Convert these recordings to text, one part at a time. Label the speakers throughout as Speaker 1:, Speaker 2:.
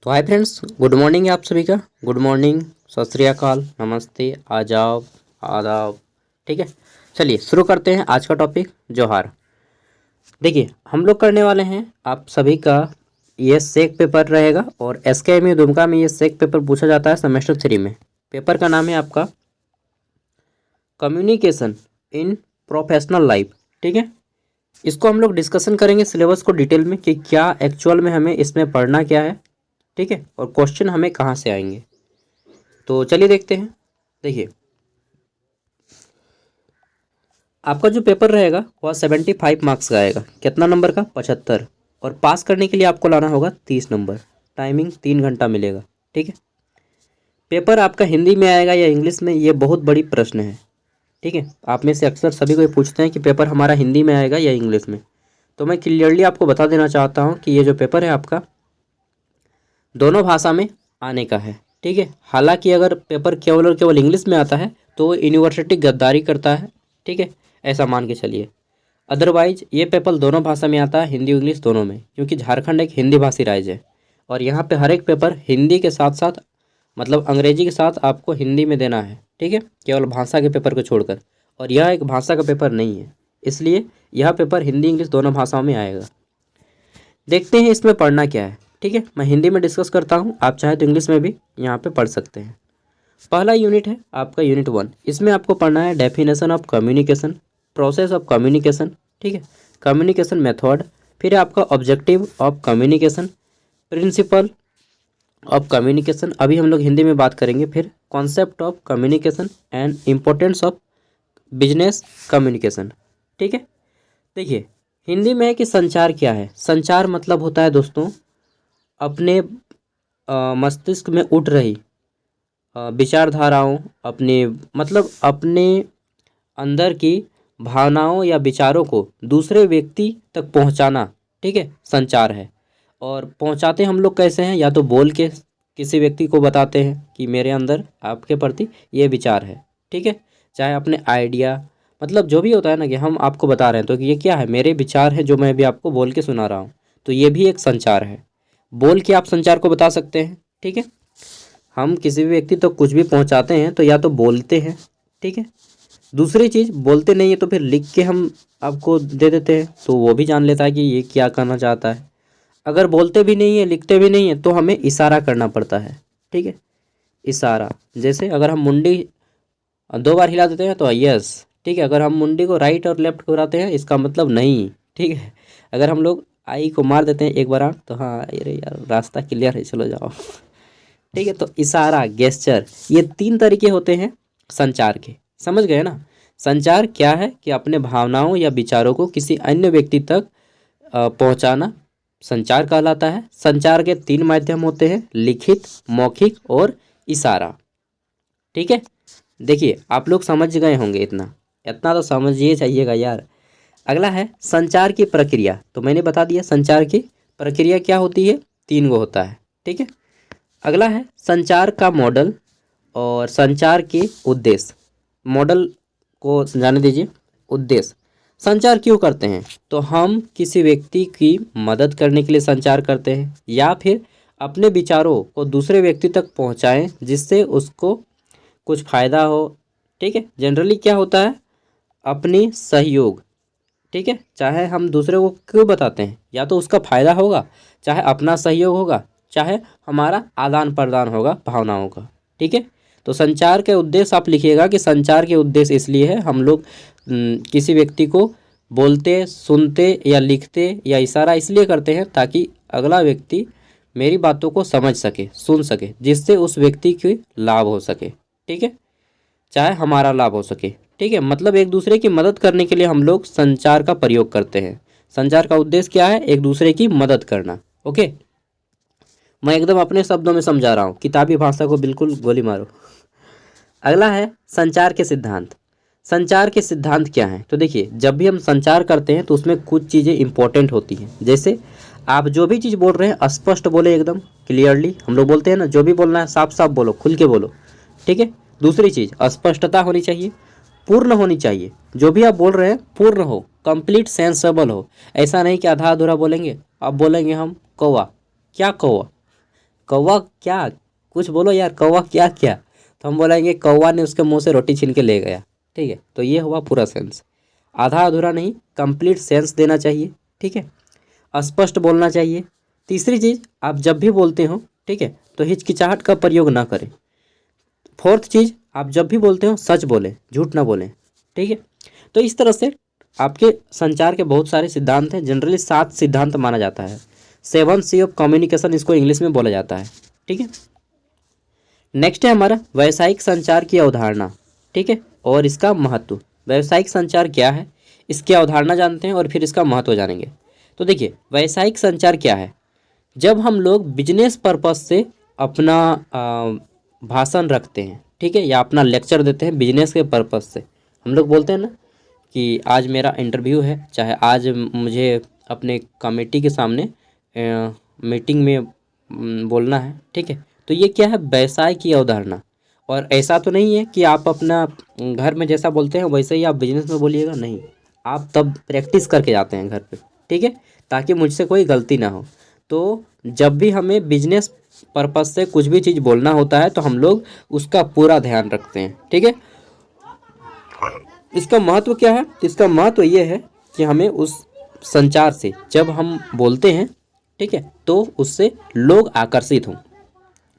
Speaker 1: तो hi friends, good morning है आप सभी का। गुड मॉर्निंग, सत श्री अकाल, नमस्ते, आजाब, आदाब। ठीक है, चलिए शुरू करते हैं आज का टॉपिक जोहार। देखिए हम लोग करने वाले हैं आप सभी का ये सेक पेपर रहेगा और एसकेएमयू दुमका में ये सेक पेपर पूछा जाता है सेमेस्टर 3 में। पेपर का नाम है आपका कम्युनिकेशन इन प्रोफेशनल लाइफ। ठीक है, इसको हम लोग डिस्कशन करेंगे सिलेबस को डिटेल में कि क्या एक्चुअल में हमें इसमें पढ़ना क्या है। ठीक है, और क्वेश्चन हमें कहाँ से आएंगे, तो चलिए देखते हैं। देखिए आपका जो पेपर रहेगा वह 75 मार्क्स का आएगा। कितना नंबर का? 75। और पास करने के लिए आपको लाना होगा 30 नंबर। टाइमिंग 3 घंटा मिलेगा। ठीक है, पेपर आपका हिंदी में आएगा या इंग्लिश में, ये बहुत बड़ी प्रश्न है। ठीक है, आप में से अक्सर सभी को पूछते हैं कि पेपर हमारा हिंदी में आएगा या इंग्लिश में। तो मैं क्लियरली आपको बता देना चाहता हूँ कि ये जो पेपर है आपका दोनों भाषा में आने का है। ठीक है, हालांकि अगर पेपर केवल और केवल इंग्लिश में आता है तो यूनिवर्सिटी गद्दारी करता है। ठीक है, ऐसा मान के चलिए। अदरवाइज ये पेपर दोनों भाषा में आता है, हिंदी इंग्लिश दोनों में, क्योंकि झारखंड एक हिंदी भाषी राज्य है और यहाँ पे हर एक पेपर हिंदी के साथ साथ मतलब अंग्रेजी के साथ आपको हिंदी में देना है। ठीक है, केवल भाषा के पेपर को छोड़कर, और यह एक भाषा का पेपर नहीं है, इसलिए यह पेपर हिंदी इंग्लिश दोनों भाषाओं में आएगा। देखते हैं इसमें पढ़ना क्या है। ठीक है, मैं हिंदी में डिस्कस करता हूँ, आप चाहे तो इंग्लिश में भी यहाँ पे पढ़ सकते हैं। पहला यूनिट है आपका यूनिट 1। इसमें आपको पढ़ना है definition of communication, process of communication. ठीक है, कम्युनिकेशन मेथड, फिर आपका objective of communication, principle of communication, अभी हम लोग हिंदी में बात करेंगे, फिर concept of communication and importance of business communication. ठीक है, देखिए हिंदी में है कि संचार क्या है। संचार मतलब होता है दोस्तों अपने मस्तिष्क में उठ रही विचारधाराओं, अपने मतलब अपने अंदर की भावनाओं या विचारों को दूसरे व्यक्ति तक पहुंचाना। ठीक है, संचार है। और पहुंचाते हम लोग कैसे हैं? या तो बोल के किसी व्यक्ति को बताते हैं कि मेरे अंदर आपके प्रति ये विचार है। ठीक है, चाहे अपने आइडिया मतलब जो भी होता है ना कि हम आपको बता रहे हैं तो कि ये क्या है, मेरे विचार है जो मैं भी आपको बोल के सुना रहा हूँ, तो ये भी एक संचार है। बोल के आप संचार को बता सकते हैं। ठीक है, हम किसी भी व्यक्ति तक कुछ भी पहुंचाते हैं तो या तो बोलते हैं। ठीक है, दूसरी चीज़ बोलते नहीं है तो फिर लिख के हम आपको दे देते हैं, तो वो भी जान लेता है कि ये क्या करना चाहता है। अगर बोलते भी नहीं है, लिखते भी नहीं है, तो हमें इशारा करना पड़ता है। ठीक है, इशारा, जैसे अगर हम मुंडी 2 बार हिला देते हैं तो यस। ठीक है, अगर हम मुंडी को राइट और लेफ्ट घुराते हैं इसका मतलब नहीं। ठीक है, अगर हम लोग आई को मार देते हैं एक बार आँख तो हाँ अरे यार रास्ता क्लियर है, चलो जाओ। ठीक है, तो इशारा, गेस्चर, ये 3 तरीके होते हैं संचार के। समझ गए ना? संचार क्या है कि अपने भावनाओं या विचारों को किसी अन्य व्यक्ति तक पहुंचाना संचार कहलाता है। संचार के 3 माध्यम होते हैं, लिखित, मौखिक और इशारा। ठीक है, देखिए आप लोग समझ गए होंगे, इतना इतना तो समझिए चाहिएगा यार। अगला है संचार की प्रक्रिया। तो मैंने बता दिया संचार की प्रक्रिया क्या होती है, 3 गो होता है। ठीक है, अगला है संचार का मॉडल और संचार के उद्देश्य। मॉडल को जाने दीजिए। उद्देश्य, संचार क्यों करते हैं? तो हम किसी व्यक्ति की मदद करने के लिए संचार करते हैं या फिर अपने विचारों को दूसरे व्यक्ति तक पहुंचाएं जिससे उसको कुछ फ़ायदा हो। ठीक है, जनरली क्या होता है, अपनी सहयोग। ठीक है, चाहे हम दूसरे को क्यों बताते हैं, या तो उसका फ़ायदा होगा, चाहे अपना सहयोग होगा, चाहे हमारा आदान प्रदान होगा भावनाओं का। ठीक है, तो संचार के उद्देश्य आप लिखिएगा कि संचार के उद्देश्य इसलिए है हम लोग किसी व्यक्ति को बोलते, सुनते या लिखते या इशारा इसलिए करते हैं ताकि अगला व्यक्ति मेरी बातों को समझ सके, सुन सके, जिससे उस व्यक्ति की लाभ हो सके। ठीक है, चाहे हमारा लाभ हो सके। ठीक है, मतलब एक दूसरे की मदद करने के लिए हम लोग संचार का प्रयोग करते हैं। संचार का उद्देश्य क्या है? एक दूसरे की मदद करना। ओके, मैं एकदम अपने शब्दों में समझा रहा हूँ, किताबी भाषा को बिल्कुल गोली मारो। अगला है संचार के सिद्धांत। संचार के सिद्धांत क्या हैं? तो देखिए जब भी हम संचार करते हैं तो उसमें कुछ चीज़ें इंपॉर्टेंट होती हैं। जैसे आप जो भी चीज़ बोल रहे हैं स्पष्ट बोले, एकदम क्लियरली। हम लोग बोलते हैं ना, जो भी बोलना है साफ साफ बोलो, खुल के बोलो। ठीक है, दूसरी चीज़ स्पष्टता होनी चाहिए, पूर्ण होनी चाहिए। जो भी आप बोल रहे हैं पूर्ण हो, कंप्लीट सेंसेबल हो। ऐसा नहीं कि आधा अधूरा बोलेंगे। अब बोलेंगे हम कौवा, क्या कौवा? कौवा क्या, कुछ बोलो यार, कौवा क्या क्या, तो हम बोलेंगे कौवा ने उसके मुंह से रोटी छीन के ले गया। ठीक है, तो ये हुआ पूरा सेंस। आधा अधूरा नहीं, कंप्लीट सेंस देना चाहिए। ठीक है, स्पष्ट बोलना चाहिए। तीसरी चीज़, आप जब भी बोलते हो, ठीक है, तो हिचकिचाहट का प्रयोग ना करें। फोर्थ चीज़, आप जब भी बोलते हो सच बोलें, झूठ ना बोलें। ठीक है, तो इस तरह से आपके संचार के बहुत सारे सिद्धांत हैं। जनरली 7 सिद्धांत माना जाता है। 7 C ऑफ कम्युनिकेशन इसको इंग्लिश में बोला जाता है। ठीक है, नेक्स्ट है हमारा व्यावसायिक संचार की अवधारणा। ठीक है, और इसका महत्व। व्यावसायिक संचार क्या है, इसकी अवधारणा जानते हैं और फिर इसका महत्व जानेंगे। तो देखिए, व्यावसायिक संचार क्या है। जब हम लोग बिजनेस पर्पस से अपना भाषण रखते हैं, ठीक है, या अपना लेक्चर देते हैं बिजनेस के पर्पस से, हम लोग बोलते हैं ना कि आज मेरा इंटरव्यू है, चाहे आज मुझे अपने कमेटी के सामने मीटिंग में बोलना है। ठीक है, तो ये क्या है, व्यवसाय की अवधारणा। और ऐसा तो नहीं है कि आप अपना घर में जैसा बोलते हैं वैसे ही आप बिजनेस में बोलिएगा, नहीं, आप तब प्रैक्टिस करके जाते हैं घर पे। ठीक है, ताकि मुझसे कोई गलती ना हो। तो जब भी हमें बिजनेस पर्पस से कुछ भी चीज़ बोलना होता है तो हम लोग उसका पूरा ध्यान रखते हैं। ठीक है, इसका महत्व क्या है, इसका महत्व ये है कि हमें उस संचार से जब हम बोलते हैं, ठीक है, तो उससे लोग आकर्षित हों,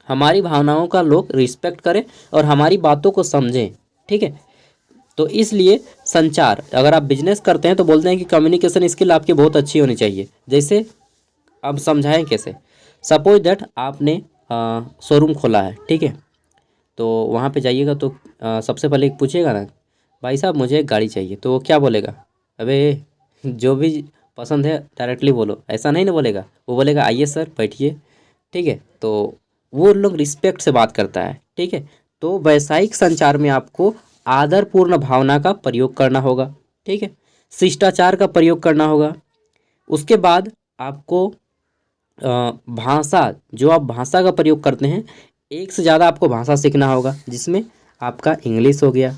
Speaker 1: हमारी भावनाओं का लोग रिस्पेक्ट करें और हमारी बातों को समझें। ठीक है, तो इसलिए संचार, अगर आप बिजनेस करते हैं तो बोलते हैं कि कम्युनिकेशन स्किल आपकी बहुत अच्छी होनी चाहिए। जैसे अब समझाएं कैसे। सपोज दैट आपने शोरूम खोला है, ठीक है, तो वहाँ पे जाइएगा तो सबसे पहले पूछिएगा ना, भाई साहब मुझे एक गाड़ी चाहिए, तो वो क्या बोलेगा, अबे जो भी पसंद है डायरेक्टली बोलो, ऐसा नहीं ना बोलेगा। वो बोलेगा आइए सर बैठिए। ठीक है, तो वो लोग रिस्पेक्ट से बात करता है। ठीक है, तो वैसायिक संचार में आपको आदरपूर्ण भावना का प्रयोग करना होगा। ठीक है, शिष्टाचार का प्रयोग करना होगा। उसके बाद आपको भाषा, जो आप भाषा का प्रयोग करते हैं, एक से ज़्यादा आपको भाषा सीखना होगा, जिसमें आपका इंग्लिश हो गया,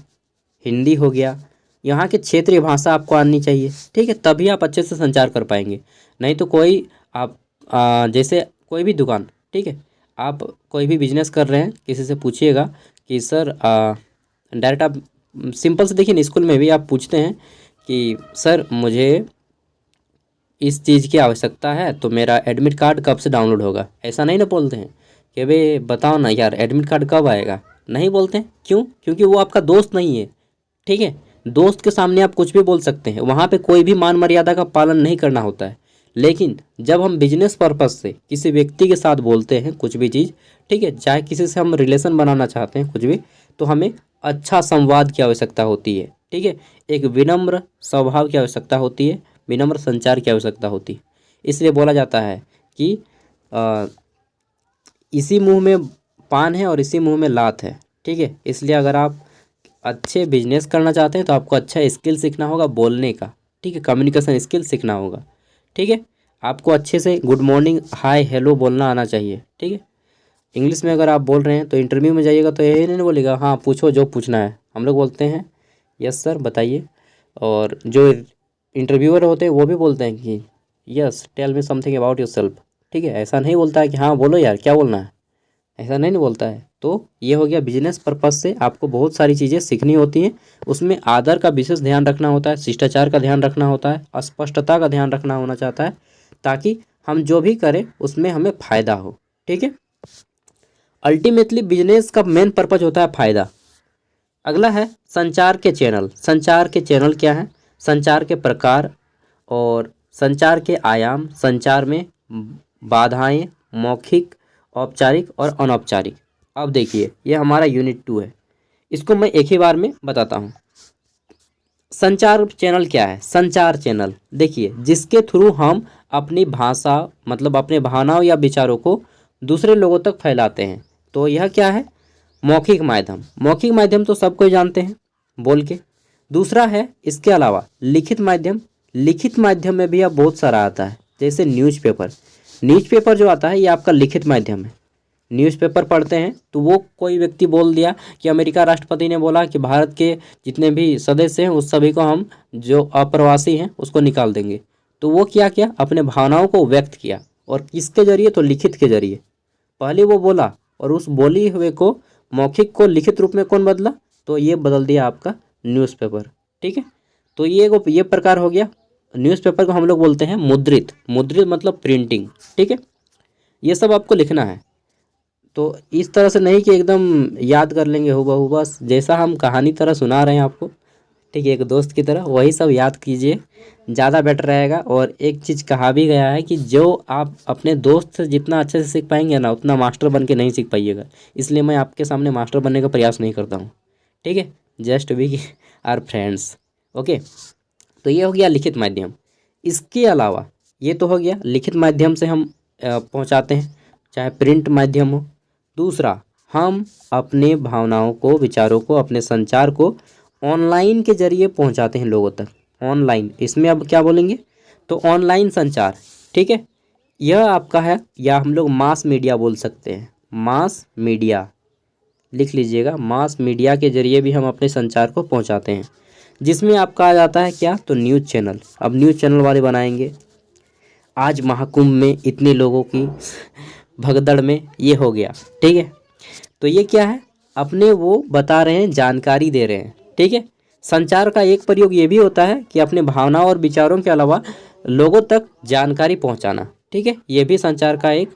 Speaker 1: हिंदी हो गया, यहाँ के क्षेत्रीय भाषा आपको आनी चाहिए। ठीक है, तभी आप अच्छे से संचार कर पाएंगे। नहीं तो कोई आप जैसे कोई भी दुकान, ठीक है, आप कोई भी बिजनेस कर रहे हैं, किसी से पूछिएगा कि सर डायरेक्ट आप सिंपल से देखिए, स्कूल में भी आप पूछते हैं कि सर मुझे इस चीज़ की आवश्यकता है, तो मेरा एडमिट कार्ड कब से डाउनलोड होगा। ऐसा नहीं ना बोलते हैं कि भाई बताओ ना यार एडमिट कार्ड कब आएगा, नहीं बोलते हैं। क्यों? क्योंकि वो आपका दोस्त नहीं है। ठीक है, दोस्त के सामने आप कुछ भी बोल सकते हैं, वहाँ पे कोई भी मान मर्यादा का पालन नहीं करना होता है। लेकिन जब हम बिजनेस पर्पस से किसी व्यक्ति के साथ बोलते हैं कुछ भी चीज़, ठीक है, चाहे किसी से हम रिलेशन बनाना चाहते हैं कुछ भी, तो हमें अच्छा संवाद की आवश्यकता होती है। ठीक है, एक विनम्र स्वभाव की आवश्यकता होती है, विनम्र संचार की आवश्यकता होती है। इसलिए बोला जाता है कि इसी मुंह में पान है और इसी मुंह में लात है। ठीक है, इसलिए अगर आप अच्छे बिजनेस करना चाहते हैं तो आपको अच्छा स्किल सीखना होगा बोलने का। ठीक है, कम्युनिकेशन स्किल सीखना होगा। ठीक है, आपको अच्छे से गुड मॉर्निंग, हाय, हेलो बोलना आना चाहिए। ठीक है, इंग्लिश में अगर आप बोल रहे हैं तो इंटरव्यू में जाइएगा तो यही नहीं बोलेगा हाँ पूछो जो पूछना है। हम लोग बोलते हैं यस सर बताइए, और जो इंटरव्यूअर होते हैं वो भी बोलते हैं कि yes tell me something about your self. ठीक है, ऐसा नहीं बोलता है कि हाँ बोलो यार क्या बोलना है, ऐसा नहीं बोलता है। तो ये हो गया बिजनेस पर्पस से आपको बहुत सारी चीज़ें सीखनी होती हैं। उसमें आदर का विशेष ध्यान रखना होता है, शिष्टाचार का ध्यान रखना होता है, स्पष्टता का ध्यान रखना होना चाहता है, ताकि हम जो भी करें उसमें हमें फ़ायदा हो। ठीक है, अल्टीमेटली बिजनेस का मेन पर्पज होता है फ़ायदा। अगला है संचार के चैनल। संचार के चैनल क्या है, संचार के प्रकार और संचार के आयाम, संचार में बाधाएं, मौखिक, औपचारिक और अनौपचारिक। अब देखिए ये हमारा यूनिट 2 है, इसको मैं एक ही बार में बताता हूँ। संचार चैनल क्या है, संचार चैनल देखिए जिसके थ्रू हम अपनी भाषा मतलब अपने भावनाओं या विचारों को दूसरे लोगों तक फैलाते हैं। तो यह क्या है, मौखिक माध्यम। मौखिक माध्यम तो सब कोई जानते हैं बोल के। दूसरा है इसके अलावा लिखित माध्यम। लिखित माध्यम में भी अब बहुत सारा आता है, जैसे न्यूज़पेपर। न्यूज़पेपर जो आता है ये आपका लिखित माध्यम है। न्यूज़पेपर पढ़ते हैं तो वो कोई व्यक्ति बोल दिया कि अमेरिका राष्ट्रपति ने बोला कि भारत के जितने भी सदस्य हैं उस सभी को हम जो अप्रवासी हैं उसको निकाल देंगे। तो वो क्या किया, अपने भावनाओं को व्यक्त किया, और किसके जरिए, तो लिखित के जरिए पहले वो बोला और उस बोली हुए को मौखिक को लिखित रूप में कौन बदला, तो ये बदल दिया आपका न्यूज़पेपर। ठीक है, तो ये प्रकार हो गया। न्यूज़पेपर को हम लोग बोलते हैं मुद्रित। मुद्रित मतलब प्रिंटिंग। ठीक है, ये सब आपको लिखना है। तो इस तरह से नहीं कि एकदम याद कर लेंगे हूबहू, बस जैसा हम कहानी तरह सुना रहे हैं आपको, ठीक है, एक दोस्त की तरह, वही सब याद कीजिए, ज़्यादा बेटर रहेगा। और एक चीज़ कहा भी गया है कि जो आप अपने दोस्त से जितना अच्छे से सीख पाएंगे ना, उतना मास्टर बन के नहीं सीख पाइएगा। इसलिए मैं आपके सामने मास्टर बनने का प्रयास नहीं करता हूँ। ठीक है, just we are friends. Okay, तो ये हो गया लिखित माध्यम। इसके अलावा ये तो हो गया लिखित माध्यम से हम पहुँचाते हैं, चाहे प्रिंट माध्यम हो। दूसरा, हम अपने भावनाओं को, विचारों को, अपने संचार को ऑनलाइन के जरिए पहुंचाते हैं लोगों तक। ऑनलाइन, इसमें अब क्या बोलेंगे, तो ऑनलाइन संचार। ठीक है, यह आपका है, या हम लोग मास मीडिया बोल सकते हैं। मास मीडिया लिख लीजिएगा, मास मीडिया के जरिए भी हम अपने संचार को पहुंचाते हैं, जिसमें आपका आ जाता है क्या, तो न्यूज़ चैनल। अब न्यूज़ चैनल वाले बनाएंगे, आज महाकुंभ में इतने लोगों की भगदड़ में ये हो गया। ठीक है, तो ये क्या है, अपने वो बता रहे हैं, जानकारी दे रहे हैं। ठीक है, संचार का एक प्रयोग ये भी होता है कि अपने भावनाओं और विचारों के अलावा लोगों तक जानकारी पहुंचाना। ठीक है, ये भी संचार का एक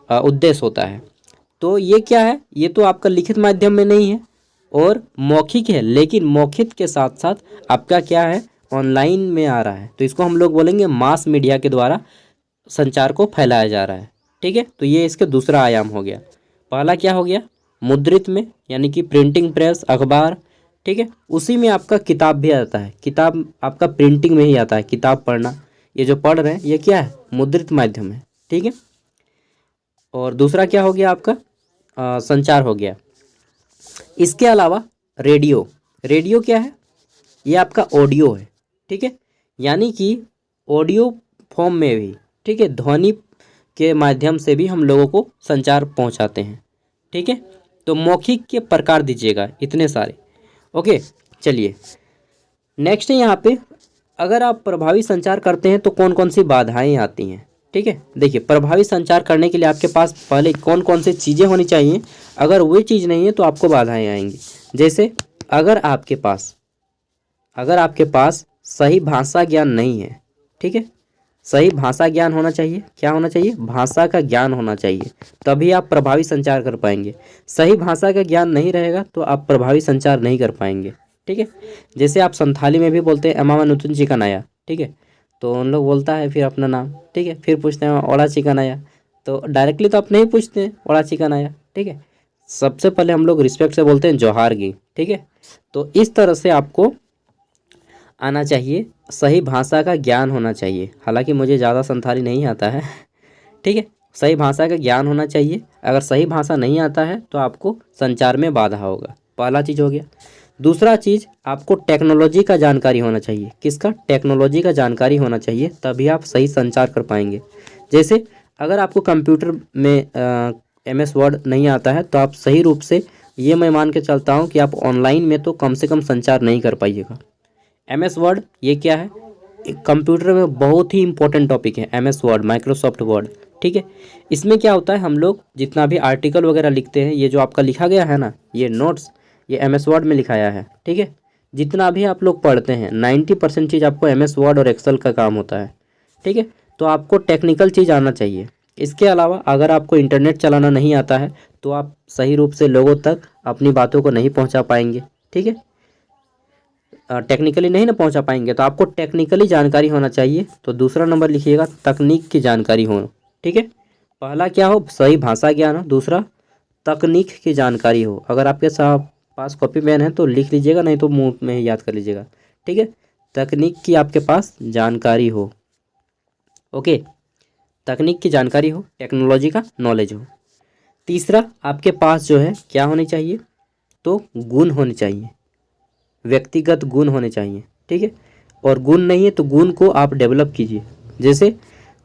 Speaker 1: उद्देश्य होता है। तो ये क्या है, ये तो आपका लिखित माध्यम में नहीं है और मौखिक है, लेकिन मौखिक के साथ साथ आपका क्या है, ऑनलाइन में आ रहा है। तो इसको हम लोग बोलेंगे मास मीडिया के द्वारा संचार को फैलाया जा रहा है। ठीक है, तो ये इसके दूसरा आयाम हो गया। पहला क्या हो गया, मुद्रित में, यानी कि प्रिंटिंग प्रेस, अखबार। ठीक है, उसी में आपका किताब भी आता है। किताब आपका प्रिंटिंग में ही आता है, किताब पढ़ना। ये जो पढ़ रहे हैं ये क्या है, मुद्रित माध्यम है। ठीक है, और दूसरा क्या हो गया आपका, संचार हो गया। इसके अलावा रेडियो। रेडियो क्या है, ये आपका ऑडियो है। ठीक है, यानी कि ऑडियो फॉर्म में भी, ठीक है, ध्वनि के माध्यम से भी हम लोगों को संचार पहुंचाते हैं। ठीक है, तो मौखिक के प्रकार दीजिएगा इतने सारे। ओके, चलिए नेक्स्ट है यहाँ पे, अगर आप प्रभावी संचार करते हैं तो कौन कौन सी बाधाएं आती हैं। ठीक है, देखिए, प्रभावी संचार करने के लिए आपके पास पहले कौन कौन सी चीज़ें होनी चाहिए। अगर वही चीज़ नहीं है तो आपको बाधाएं आएंगी। जैसे अगर आपके पास सही भाषा ज्ञान नहीं है। ठीक है, सही भाषा ज्ञान होना चाहिए। क्या होना चाहिए, भाषा का ज्ञान होना चाहिए, तभी आप प्रभावी संचार कर पाएंगे। सही भाषा का ज्ञान नहीं रहेगा तो आप प्रभावी संचार नहीं कर पाएंगे। ठीक है, जैसे आप संथाली में भी बोलते हैं अमामा नुतुन चिकन आया। ठीक है, तो उन लोग बोलता है फिर अपना नाम। ठीक है, फिर पूछते हैं ओड़ा चिकन आया, तो डायरेक्टली तो आप नहीं पूछते हैं ओड़ा चिकन आया। ठीक है, सबसे पहले हम लोग रिस्पेक्ट से बोलते हैं जोहार गी। ठीक है, तो इस तरह से आपको आना चाहिए, सही भाषा का ज्ञान होना चाहिए। हालांकि मुझे ज़्यादा संथाली नहीं आता है। ठीक है, सही भाषा का ज्ञान होना चाहिए। अगर सही भाषा नहीं आता है तो आपको संचार में बाधा होगा। पहला चीज़ हो गया। दूसरा चीज़, आपको टेक्नोलॉजी का जानकारी होना चाहिए। किसका, टेक्नोलॉजी का जानकारी होना चाहिए, तभी आप सही संचार कर पाएंगे। जैसे अगर आपको कंप्यूटर में MS वर्ड नहीं आता है तो आप सही रूप से, ये मैं मान के चलता हूँ कि आप ऑनलाइन में तो कम से कम संचार नहीं कर पाइएगा। MS वर्ड ये क्या है, कंप्यूटर में बहुत ही इंपॉर्टेंट टॉपिक है MS वर्ड, माइक्रोसॉफ्ट वर्ड। ठीक है, इसमें क्या होता है, हम लोग जितना भी आर्टिकल वगैरह लिखते हैं, ये जो आपका लिखा गया है ना, ये नोट्स, ये MS वर्ड में लिखाया है। ठीक है, जितना भी आप लोग पढ़ते हैं 90% चीज़ आपको MS वर्ड और एक्सेल का काम होता है। ठीक है, तो आपको टेक्निकल चीज़ आना चाहिए। इसके अलावा अगर आपको इंटरनेट चलाना नहीं आता है तो आप सही रूप से लोगों तक अपनी बातों को नहीं पहुंचा पाएंगे। ठीक है, टेक्निकली नहीं ना पहुंचा पाएंगे, तो आपको टेक्निकली जानकारी होना चाहिए। तो दूसरा नंबर लिखिएगा, तकनीक की जानकारी हो। ठीक है, पहला क्या हो, सही भाषा ज्ञान हो। दूसरा, तकनीक की जानकारी हो। अगर आपके पास कॉपी पेन है तो लिख लीजिएगा, नहीं तो मुंह में ही याद कर लीजिएगा। ठीक है, तकनीक की आपके पास जानकारी हो। ओके, तकनीक की जानकारी हो, टेक्नोलॉजी का नॉलेज हो। तीसरा, आपके पास जो है क्या होनी चाहिए, तो गुण होने चाहिए, व्यक्तिगत गुण होने चाहिए। ठीक है, और गुण नहीं है तो गुण को आप डेवलप कीजिए। जैसे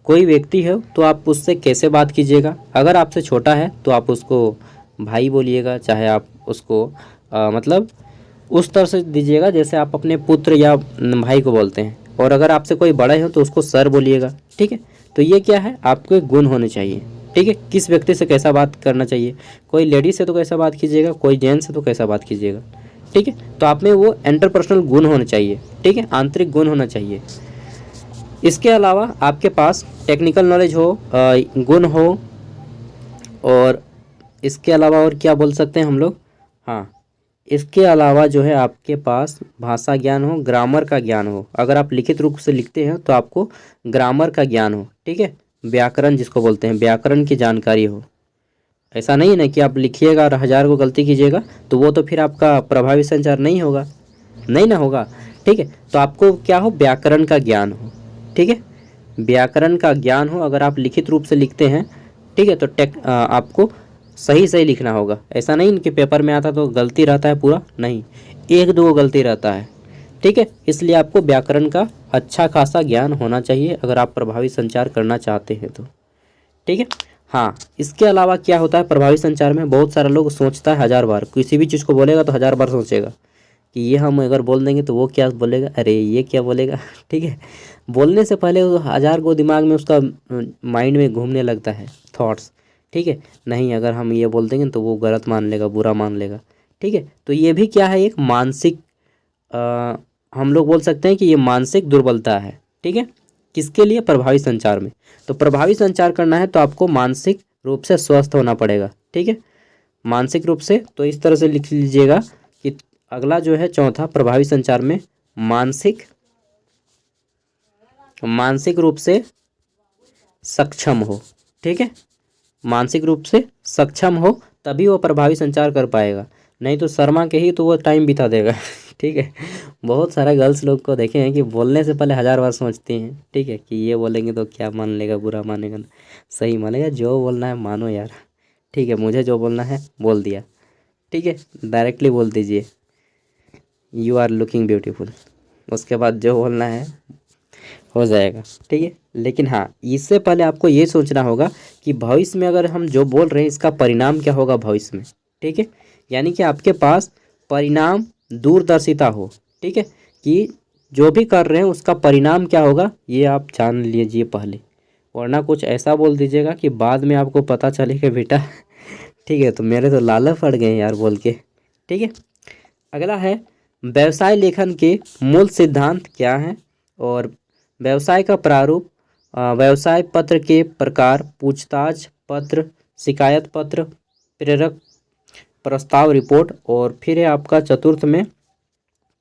Speaker 1: कोई व्यक्ति है तो आप उससे कैसे बात कीजिएगा। अगर आपसे छोटा है तो आप उसको भाई बोलिएगा, चाहे आप उसको मतलब उस तरह से दीजिएगा जैसे आप अपने पुत्र या भाई को बोलते हैं। और अगर आपसे कोई बड़ा हो तो उसको सर बोलिएगा। ठीक है, तो ये क्या है, आपके गुण होने चाहिए। ठीक है, किस व्यक्ति से कैसा बात करना चाहिए, कोई लेडी से तो कैसा बात कीजिएगा, कोई जेंट्स से तो कैसा बात कीजिएगा। ठीक है, तो आप में वो इंटरपर्सनल गुण होने चाहिए। ठीक है, आंतरिक गुण होना चाहिए। इसके अलावा आपके पास टेक्निकल नॉलेज हो, गुण हो, और इसके अलावा और क्या बोल सकते हैं हम लोग, हाँ, इसके अलावा जो है आपके पास भाषा ज्ञान हो, ग्रामर का ज्ञान हो। अगर आप लिखित रूप से लिखते हैं तो आपको ग्रामर का ज्ञान हो। ठीक है, व्याकरण जिसको बोलते हैं, व्याकरण की जानकारी हो। ऐसा नहीं है ना कि आप लिखिएगा और 1000 को गलती कीजिएगा, तो वो तो फिर आपका प्रभावी संचार नहीं होगा, नहीं ना होगा। ठीक है, तो आपको क्या हो, व्याकरण का ज्ञान हो। ठीक है, व्याकरण का ज्ञान हो। अगर आप लिखित रूप से लिखते हैं, ठीक है, तो आपको सही सही लिखना होगा। ऐसा नहीं कि पेपर में आता तो गलती रहता है पूरा, नहीं, एक दो गलती रहता है। ठीक है, इसलिए आपको व्याकरण का अच्छा खासा ज्ञान होना चाहिए अगर आप प्रभावी संचार करना चाहते हैं तो। ठीक है, हाँ, इसके अलावा क्या होता है प्रभावी संचार में, बहुत सारा लोग सोचता है 1000 बार, किसी भी चीज़ को बोलेगा तो 1000 बार सोचेगा कि ये हम अगर बोल देंगे तो वो क्या बोलेगा, अरे ये क्या बोलेगा। ठीक है, बोलने से पहले वो 1000 को दिमाग में उसका माइंड में घूमने लगता है थॉट्स। ठीक है, नहीं, अगर हम ये बोल देंगे तो वो गलत मान लेगा, बुरा मान लेगा। ठीक है, तो ये भी क्या है, एक मानसिक हम लोग बोल सकते हैं कि ये मानसिक दुर्बलता है। ठीक है, किसके लिए, प्रभावी संचार में। तो प्रभावी संचार करना है तो आपको मानसिक रूप से स्वस्थ होना पड़ेगा। ठीक है, मानसिक रूप से, तो इस तरह से लिख लीजिएगा कि अगला जो है चौथा, प्रभावी संचार में मानसिक रूप से सक्षम हो। ठीक है, मानसिक रूप से सक्षम हो तभी वो प्रभावी संचार कर पाएगा, नहीं तो शर्मा के ही तो वो टाइम बिता देगा। ठीक है, बहुत सारे गर्ल्स लोग को देखे हैं कि बोलने से पहले 1000 बार सोचती हैं। ठीक है, कि ये बोलेंगे तो क्या मान लेगा, बुरा मानेगा, सही मानेगा, जो बोलना है मानो यार। ठीक है, मुझे जो बोलना है बोल दिया। ठीक है, डायरेक्टली बोल दीजिए यू आर लुकिंग ब्यूटीफुल, उसके बाद जो बोलना है हो जाएगा। ठीक है, लेकिन हाँ, इससे पहले आपको ये सोचना होगा कि भविष्य में अगर हम जो बोल रहे हैं इसका परिणाम क्या होगा भविष्य में। ठीक है, यानी कि आपके पास परिणाम दूरदर्शिता हो। ठीक है, कि जो भी कर रहे हैं उसका परिणाम क्या होगा ये आप जान लीजिए पहले, वरना कुछ ऐसा बोल दीजिएगा कि बाद में आपको पता चले कि बेटा। ठीक है, तो मेरे तो लाला पड़ गए यार बोल के। ठीक है, अगला है व्यवसाय लेखन के मूल सिद्धांत क्या हैं, और व्यवसाय का प्रारूप, व्यवसाय पत्र के प्रकार, पूछताछ पत्र, शिकायत पत्र, प्रेरक प्रस्ताव रिपोर्ट, और फिर है आपका चतुर्थ में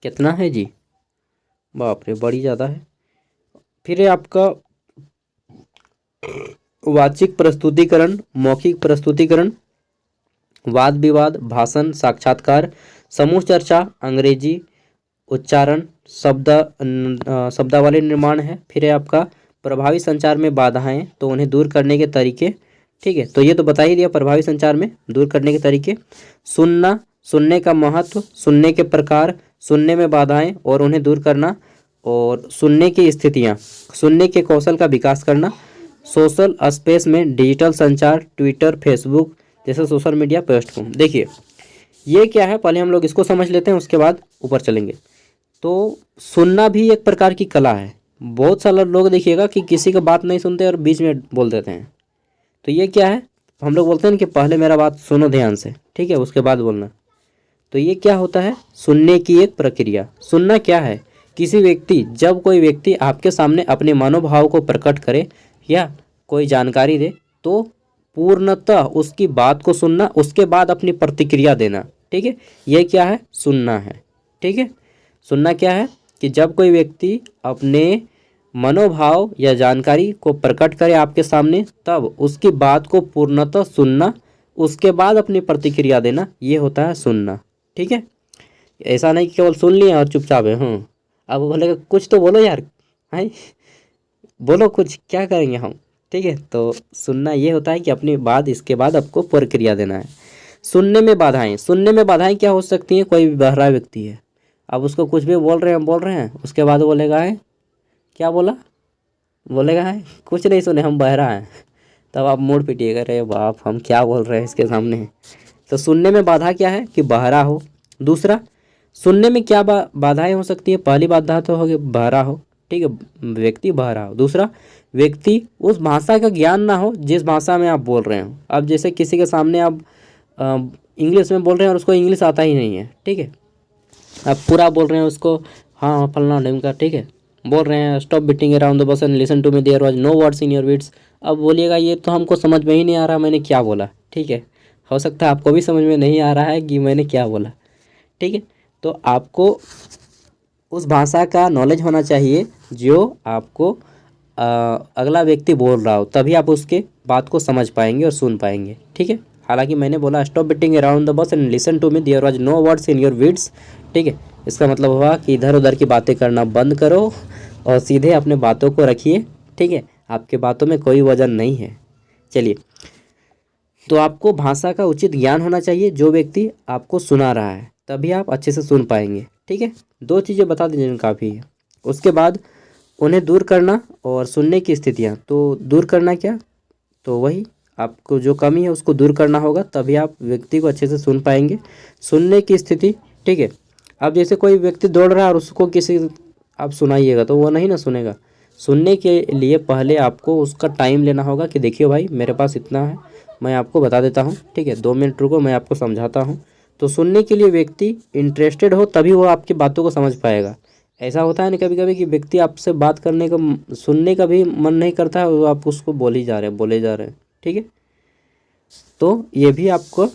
Speaker 1: कितना है जी, बाप रे बड़ी ज़्यादा है। फिर है आपका वाचिक प्रस्तुतिकरण, मौखिक प्रस्तुतिकरण, वाद विवाद, भाषण, साक्षात्कार, समूह चर्चा, अंग्रेजी उच्चारण, शब्दावली निर्माण है। फिर है आपका प्रभावी संचार में बाधाएं, तो उन्हें दूर करने के तरीके। ठीक है, तो ये तो बता ही दिया प्रभावी संचार में दूर करने के तरीके। सुनना, सुनने का महत्व, सुनने के प्रकार, सुनने में बाधाएं और उन्हें दूर करना, और सुनने की स्थितियाँ, सुनने के कौशल का विकास करना। सोशल स्पेस में डिजिटल संचार, ट्विटर, फेसबुक जैसे सोशल मीडिया प्लेटफॉर्म। देखिए ये क्या है, पहले हम लोग इसको समझ लेते हैं, उसके बाद ऊपर चलेंगे। तो सुनना भी एक प्रकार की कला है। बहुत सारे लोग देखिएगा कि किसी का बात नहीं सुनते और बीच में बोल देते हैं, तो ये क्या है, हम लोग बोलते हैं कि पहले मेरा बात सुनो ध्यान से, ठीक है, उसके बाद बोलना। तो ये क्या होता है, सुनने की एक प्रक्रिया। सुनना क्या है, किसी व्यक्ति, जब कोई व्यक्ति आपके सामने अपने मनोभाव को प्रकट करे या कोई जानकारी दे तो पूर्णतः उसकी बात को सुनना, उसके बाद अपनी प्रतिक्रिया देना। ठीक है, ये क्या है, सुनना है। ठीक है, सुनना क्या है कि जब कोई व्यक्ति अपने मनोभाव या जानकारी को प्रकट करे आपके सामने, तब उसकी बात को पूर्णतः सुनना, उसके बाद अपनी प्रतिक्रिया देना, ये होता है सुनना। ठीक है, ऐसा नहीं कि केवल सुन लिया और चुपचाप है। अब बोलेगा कुछ तो बोलो यार, है बोलो कुछ, क्या करेंगे हम। ठीक है, तो सुनना ये होता है कि अपनी बात, इसके बाद आपको प्रक्रिया देना है। सुनने में बाधाएं, सुनने में बाधाएं क्या हो सकती हैं, कोई बहरा व्यक्ति है, अब उसको कुछ भी बोल रहे हैं, उसके बाद बोलेगा है, क्या बोला, बोलेगा है कुछ नहीं सुने, हम बहरा हैं, तब आप मुड़ पिटिएगा, अरे बाप हम क्या बोल रहे हैं इसके सामने। तो सुनने में बाधा क्या है कि बहरा हो। दूसरा, सुनने में क्या बाधाएं हो सकती है, पहली बाधा तो होगी बहरा हो, ठीक है, व्यक्ति बहरा हो। दूसरा, व्यक्ति उस भाषा का ज्ञान ना हो जिस भाषा में आप बोल रहे हो। अब जैसे किसी के सामने आप इंग्लिश में बोल रहे हैं और उसको इंग्लिश आता ही नहीं है, ठीक है, आप पूरा बोल रहे हैं उसको, हाँ फलना ढिमका, ठीक है, बोल रहे हैं stop beating around the bush and listen to me, there was no words in your weeds. अब बोलिएगा ये तो हमको समझ में ही नहीं आ रहा मैंने क्या बोला, ठीक है, हो सकता है आपको भी समझ में नहीं आ रहा है कि मैंने क्या बोला, ठीक है। तो आपको उस भाषा का नॉलेज होना चाहिए जो आपको अगला व्यक्ति बोल रहा हो, तभी आप उसके बात को समझ पाएंगे और सुन पाएंगे, ठीक है। हालांकि मैंने बोला stop beating around the bush and listen to me, there was no words in your weeds, ठीक है, इसका मतलब हुआ कि इधर उधर की बातें करना बंद करो और सीधे अपने बातों को रखिए, ठीक है, आपके बातों में कोई वजन नहीं है। चलिए, तो आपको भाषा का उचित ज्ञान होना चाहिए, जो व्यक्ति आपको सुना रहा है तभी आप अच्छे से सुन पाएंगे, ठीक है। 2 चीज़ें बता दीजिए काफ़ी है। उसके बाद उन्हें दूर करना और सुनने की स्थितियाँ, तो दूर करना क्या, तो वही आपको जो कमी है उसको दूर करना होगा, तभी आप व्यक्ति को अच्छे से सुन पाएंगे। सुनने की स्थिति, ठीक है, अब जैसे कोई व्यक्ति दौड़ रहा है और उसको किसी आप सुनाइएगा तो वो नहीं ना सुनेगा। सुनने के लिए पहले आपको उसका टाइम लेना होगा कि देखिए भाई मेरे पास इतना है, मैं आपको बता देता हूँ, ठीक है, 2 मिनट रुको मैं आपको समझाता हूँ। तो सुनने के लिए व्यक्ति इंटरेस्टेड हो तभी वो आपकी बातों को समझ पाएगा। ऐसा होता है ना कभी कभी कि व्यक्ति आपसे बात करने का सुनने का भी मन नहीं करता है, वो आप उसको बोले जा रहे हैं, ठीक है। तो ये भी आपको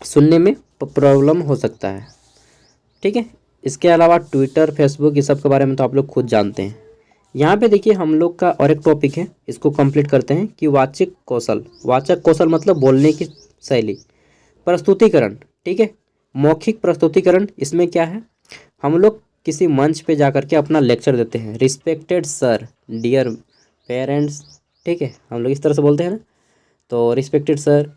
Speaker 1: सुनने में प्रॉब्लम हो सकता है, ठीक है। इसके अलावा ट्विटर, फेसबुक, ये सब के बारे में तो आप लोग खुद जानते हैं। यहाँ पे देखिए हम लोग का और एक टॉपिक है, इसको कंप्लीट करते हैं कि वाचिक कौशल। वाचक कौशल मतलब बोलने की शैली। प्रस्तुतिकरण, ठीक है, मौखिक प्रस्तुतिकरण, इसमें क्या है, हम लोग किसी मंच पे जाकर के अपना लेक्चर देते हैं। रिस्पेक्टेड सर, डियर पेरेंट्स, ठीक है, हम लोग इस तरह से बोलते हैं ना। तो respected sir,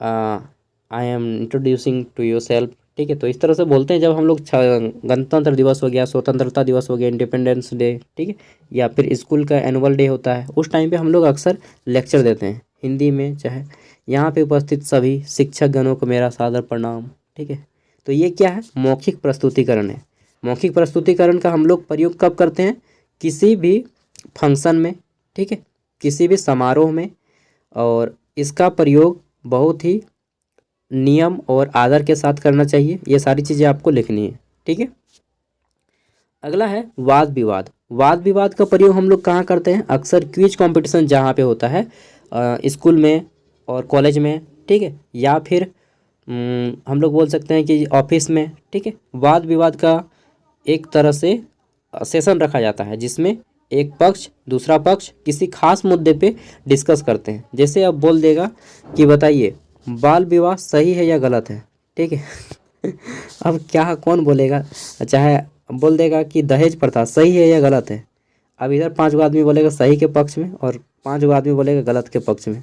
Speaker 1: I am introducing to your self, ठीक है, तो इस तरह से बोलते हैं जब हम लोग गणतंत्र दिवस हो गया, स्वतंत्रता दिवस हो गया, इंडिपेंडेंस डे, ठीक है, या फिर स्कूल का एनुअल डे होता है, उस टाइम पे हम लोग अक्सर लेक्चर देते हैं हिंदी में। चाहे यहाँ पे उपस्थित सभी शिक्षक गणों को मेरा सादर प्रणाम, ठीक है। तो ये क्या है, मौखिक प्रस्तुतिकरण है। मौखिक प्रस्तुतिकरण का हम लोग प्रयोग कब करते हैं, किसी भी फंक्शन में, ठीक है, किसी भी समारोह में, और इसका प्रयोग बहुत ही नियम और आदर के साथ करना चाहिए। ये सारी चीज़ें आपको लिखनी है, ठीक है। अगला है वाद विवाद। वाद विवाद का प्रयोग हम लोग कहाँ करते हैं, अक्सर क्विज कंपटीशन जहाँ पे होता है, स्कूल में और कॉलेज में, ठीक है, या फिर हम लोग बोल सकते हैं कि ऑफिस में, ठीक है। वाद विवाद का एक तरह से सेशन रखा जाता है जिसमें एक पक्ष दूसरा पक्ष किसी खास मुद्दे पे डिस्कस करते हैं। जैसे अब बोल देगा कि बताइए बाल विवाह सही है या गलत है, ठीक है। अब क्या कौन बोलेगा, चाहे बोल देगा कि दहेज प्रथा सही है या गलत है। अब इधर 5 आदमी बोलेगा सही के पक्ष में और 5 आदमी बोलेगा गलत के पक्ष में।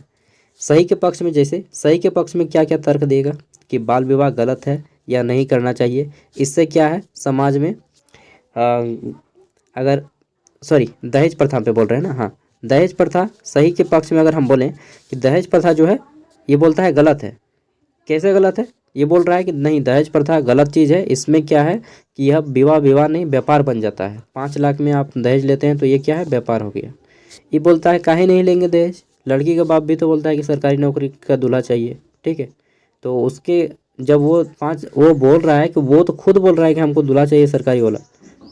Speaker 1: सही के पक्ष में, जैसे सही के पक्ष में क्या क्या तर्क देगा कि बाल विवाह गलत है या नहीं करना चाहिए। इससे क्या है समाज में अगर दहेज प्रथा पे बोल रहे हैं ना, हाँ, दहेज प्रथा सही के पक्ष में अगर हम बोलें कि दहेज प्रथा जो है ये बोलता है गलत है। कैसे गलत है, ये बोल रहा है कि नहीं दहेज प्रथा गलत चीज़ है, इसमें क्या है कि यह विवाह नहीं व्यापार बन जाता है। 5 लाख में आप दहेज लेते हैं तो ये क्या है, व्यापार हो गया। ये बोलता है काहे नहीं लेंगे दहेज, लड़की का बाप भी तो बोलता है कि सरकारी नौकरी का दूल्हा चाहिए, ठीक है। तो उसके जब वो बोल रहा है कि वो तो खुद बोल रहा है कि हमको दूल्हा चाहिए सरकारी वाला,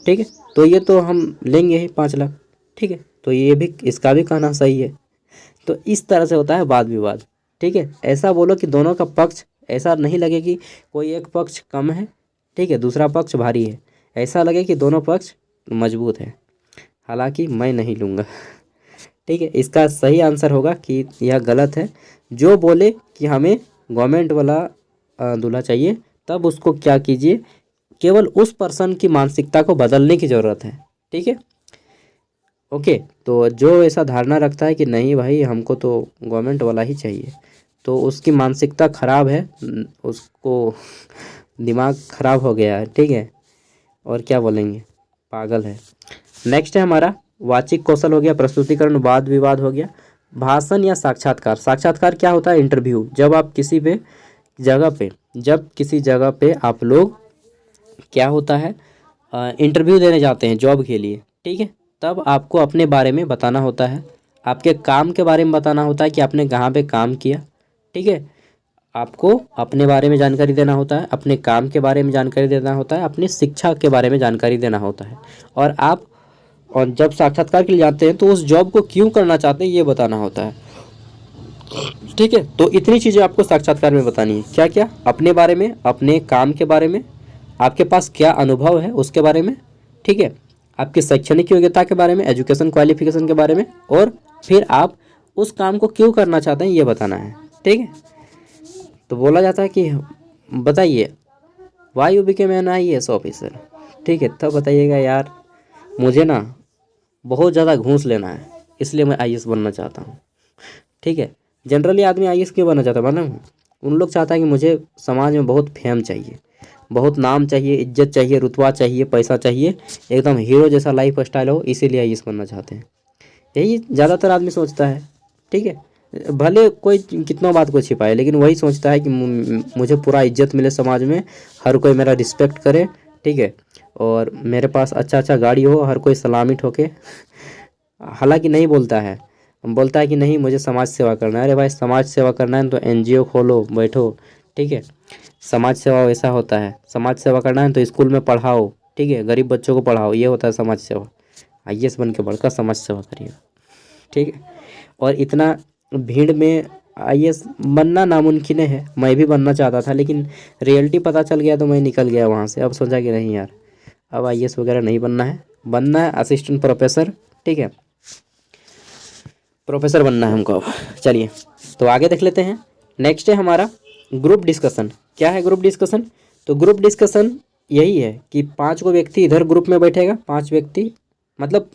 Speaker 1: ठीक है, तो ये तो हम लेंगे ही 5 लाख, ठीक है। तो ये भी इसका भी कहना सही है। तो इस तरह से होता है वाद विवाद, ठीक है। ऐसा बोलो कि दोनों का पक्ष, ऐसा नहीं लगे कि कोई एक पक्ष कम है, ठीक है, दूसरा पक्ष भारी है, ऐसा लगे कि दोनों पक्ष मजबूत है। हालांकि मैं नहीं लूँगा, ठीक है। इसका सही आंसर होगा कि यह गलत है। जो बोले कि हमें गवर्नमेंट वाला दूल्हा चाहिए, तब उसको क्या कीजिए, केवल उस पर्सन की मानसिकता को बदलने की ज़रूरत है, ठीक है, ओके। तो जो ऐसा धारणा रखता है कि नहीं भाई हमको तो गवर्नमेंट वाला ही चाहिए, तो उसकी मानसिकता खराब है, उसको दिमाग खराब हो गया है, ठीक है, और क्या बोलेंगे, पागल है। नेक्स्ट है हमारा वाचिक कौशल हो गया, प्रस्तुतिकरण, वाद विवाद हो गया। भाषण या साक्षात्कार। साक्षात्कार क्या होता है, इंटरव्यू। जब आप किसी जगह पे आप लोग क्या होता है इंटरव्यू देने जाते हैं जॉब के लिए, ठीक है। तब आपको अपने बारे में बताना होता है, आपके काम के बारे में बताना होता है कि आपने कहाँ पे काम किया। ठीक है, आपको अपने बारे में जानकारी देना होता है, अपने काम के बारे में जानकारी देना होता है, अपनी शिक्षा के बारे में जानकारी देना होता है। और जब साक्षात्कार के लिए जाते हैं तो उस जॉब को क्यों करना चाहते हैं ये बताना होता है। ठीक है, तो इतनी चीज़ें आपको साक्षात्कार में बतानी है। क्या क्या? अपने बारे में, अपने काम के बारे में, आपके पास क्या अनुभव है उसके बारे में। ठीक है, आपकी शैक्षणिक योग्यता के बारे में, एजुकेशन क्वालिफिकेशन के बारे में, और फिर आप उस काम को क्यों करना चाहते हैं ये बताना है। ठीक है, तो बोला जाता है कि बताइए why you became an IAS officer. ठीक है, तब बताइएगा यार मुझे ना बहुत ज़्यादा घूस लेना है, इसलिए मैं IAS बनना चाहता हूँ। ठीक है, जनरली आदमी IAS क्यों बनना चाहता है मालूम? उन लोग चाहता है कि मुझे समाज में बहुत फेम चाहिए, बहुत नाम चाहिए, इज्जत चाहिए, रुतबा चाहिए, पैसा चाहिए, एकदम हीरो जैसा लाइफ स्टाइल हो, इसीलिए IAS बनना चाहते हैं। यही ज़्यादातर आदमी सोचता है। ठीक है, भले कोई कितना बात को छिपाए, लेकिन वही सोचता है कि मुझे पूरा इज्जत मिले समाज में, हर कोई मेरा रिस्पेक्ट करे। ठीक है, और मेरे पास अच्छा अच्छा गाड़ी हो, हर कोई सलामी ठोके। हालांकि नहीं बोलता है, बोलता है कि नहीं मुझे समाज सेवा करना है। अरे भाई, समाज सेवा करना है तो NGO खोलो, बैठो। ठीक है, समाज सेवा वैसा होता है। समाज सेवा करना है तो स्कूल में पढ़ाओ। ठीक है, गरीब बच्चों को पढ़ाओ, ये होता है समाज सेवा। IAS बन के बढ़कर समाज सेवा करिएगा। ठीक है, और इतना भीड़ में IAS बनना नामुमकिन है। मैं भी बनना चाहता था, लेकिन रियलिटी पता चल गया तो मैं निकल गया वहाँ से। अब सोचा कि नहीं यार, अब IAS वगैरह नहीं बनना है, बनना है असिस्टेंट प्रोफेसर। ठीक है, प्रोफेसर बनना है हमको अब। चलिए तो आगे देख लेते हैं। नेक्स्ट है हमारा ग्रुप डिस्कशन। क्या है ग्रुप डिस्कशन? तो ग्रुप डिस्कशन यही है कि 5 गो व्यक्ति इधर ग्रुप में बैठेगा, 5 व्यक्ति मतलब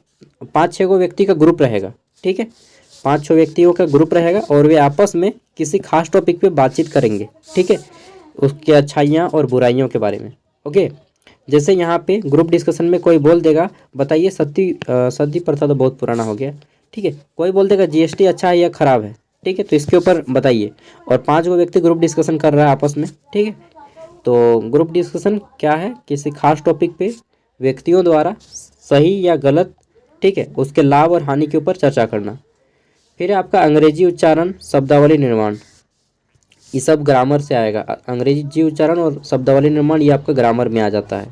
Speaker 1: 5-6 गो व्यक्ति का ग्रुप रहेगा। ठीक है, 5-6 व्यक्तियों का ग्रुप रहेगा और वे आपस में किसी खास टॉपिक पे बातचीत करेंगे। ठीक है, उसके अच्छाइयाँ और बुराइयों के बारे में। ओके, जैसे यहाँ पे ग्रुप डिस्कशन में कोई बोल देगा बताइए सती प्रथा तो बहुत पुराना हो गया। ठीक है, कोई बोल देगा GST अच्छा है या ख़राब है। ठीक है, तो इसके ऊपर बताइए, और 5 गो व्यक्ति ग्रुप डिस्कशन कर रहा है आपस में। ठीक है, तो ग्रुप डिस्कशन क्या है? किसी खास टॉपिक पे व्यक्तियों द्वारा सही या गलत, ठीक है, उसके लाभ और हानि के ऊपर चर्चा करना। फिर है आपका अंग्रेजी उच्चारण, शब्दावली निर्माण। ये सब ग्रामर से आएगा। अंग्रेजी उच्चारण और शब्दावली निर्माण ये आपका ग्रामर में आ जाता है।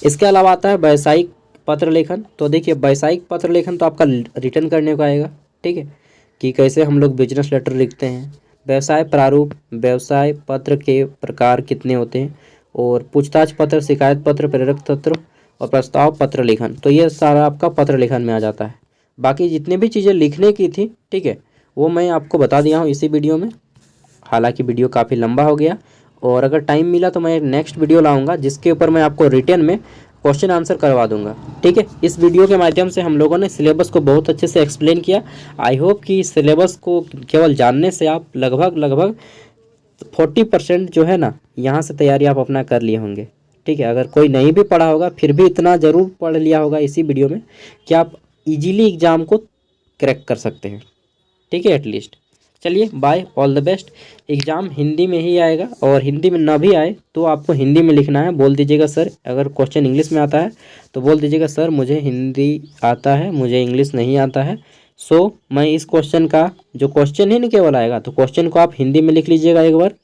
Speaker 1: इसके अलावा आता है व्यावसायिक पत्र लेखन। तो देखिए, व्यावसायिक पत्र लेखन तो आपका रिटर्न करने को आएगा। ठीक है, कि कैसे हम लोग बिजनेस लेटर लिखते हैं, व्यवसाय प्रारूप, व्यवसाय पत्र के प्रकार कितने होते हैं, और पूछताछ पत्र, शिकायत पत्र, प्रेरक पत्र और प्रस्ताव पत्र लेखन। तो ये सारा आपका पत्र लेखन में आ जाता है। बाकी जितनी भी चीज़ें लिखने की थी, ठीक है, वो मैं आपको बता दिया हूँ इसी वीडियो में। हालांकि वीडियो काफ़ी लंबा हो गया, और अगर टाइम मिला तो मैं नेक्स्ट वीडियो लाऊंगा जिसके ऊपर मैं आपको रिटर्न में क्वेश्चन आंसर करवा दूंगा। ठीक है, इस वीडियो के माध्यम से हम लोगों ने सिलेबस को बहुत अच्छे से एक्सप्लेन किया। आई होप कि सिलेबस को केवल जानने से आप लगभग 40% जो है ना, यहाँ से तैयारी आप अपना कर लिए होंगे। ठीक है, अगर कोई नहीं भी पढ़ा होगा फिर भी इतना ज़रूर पढ़ लिया होगा इसी वीडियो में कि आप इजीली एग्ज़ाम को क्रैक कर सकते हैं। ठीक है, एटलीस्ट। चलिए bye, all the best. Exam Hindi में ही आएगा, और हिंदी में ना भी आए तो आपको हिंदी में लिखना है। बोल दीजिएगा सर, अगर क्वेश्चन इंग्लिश में आता है तो बोल दीजिएगा सर मुझे हिंदी आता है, मुझे इंग्लिश नहीं आता है। सो मैं इस क्वेश्चन का जो क्वेश्चन ही नहीं केवल आएगा, तो क्वेश्चन को आप हिंदी में लिख लीजिएगा एक बार,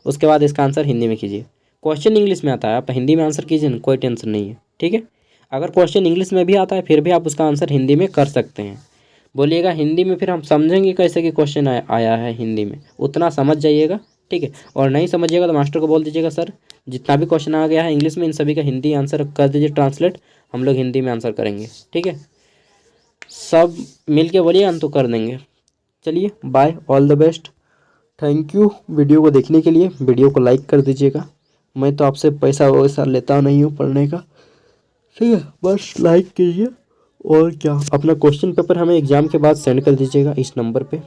Speaker 1: उसके बाद इसका आंसर हिंदी में कीजिए। क्वेश्चन इंग्लिश में आता है, आप हिंदी में आंसर कीजिए ना, कोई टेंशन नहीं है। ठीक है, अगर क्वेश्चन इंग्लिश में भी आता है फिर भी आप उसका आंसर हिंदी में कर सकते हैं। बोलिएगा हिंदी में, फिर हम समझेंगे कैसे कि क्वेश्चन आया है हिंदी में, उतना समझ जाइएगा। ठीक है, और नहीं समझिएगा तो मास्टर को बोल दीजिएगा सर जितना भी क्वेश्चन आ गया है इंग्लिश में, इन सभी का हिंदी आंसर कर दीजिए ट्रांसलेट, हम लोग हिंदी में आंसर करेंगे। ठीक है, सब मिल के बोलिए, हम तो कर देंगे। चलिए bye, all the best, thank you video को देखने के लिए। वीडियो को लाइक कर दीजिएगा। मैं तो आपसे पैसा वैसा लेता नहीं हूँ पढ़ने का। ठीक है, बस लाइक कीजिए, और क्या, अपना क्वेश्चन पेपर हमें एग्ज़ाम के बाद सेंड कर दीजिएगा इस नंबर पे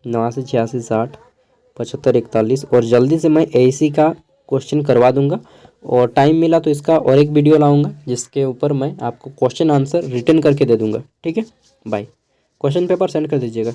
Speaker 1: 8986607541, और जल्दी से मैं AC का क्वेश्चन करवा दूंगा। और टाइम मिला तो इसका और एक वीडियो लाऊंगा जिसके ऊपर मैं आपको क्वेश्चन आंसर रिटर्न करके दे दूंगा। ठीक है, बाय। क्वेश्चन पेपर सेंड कर दीजिएगा।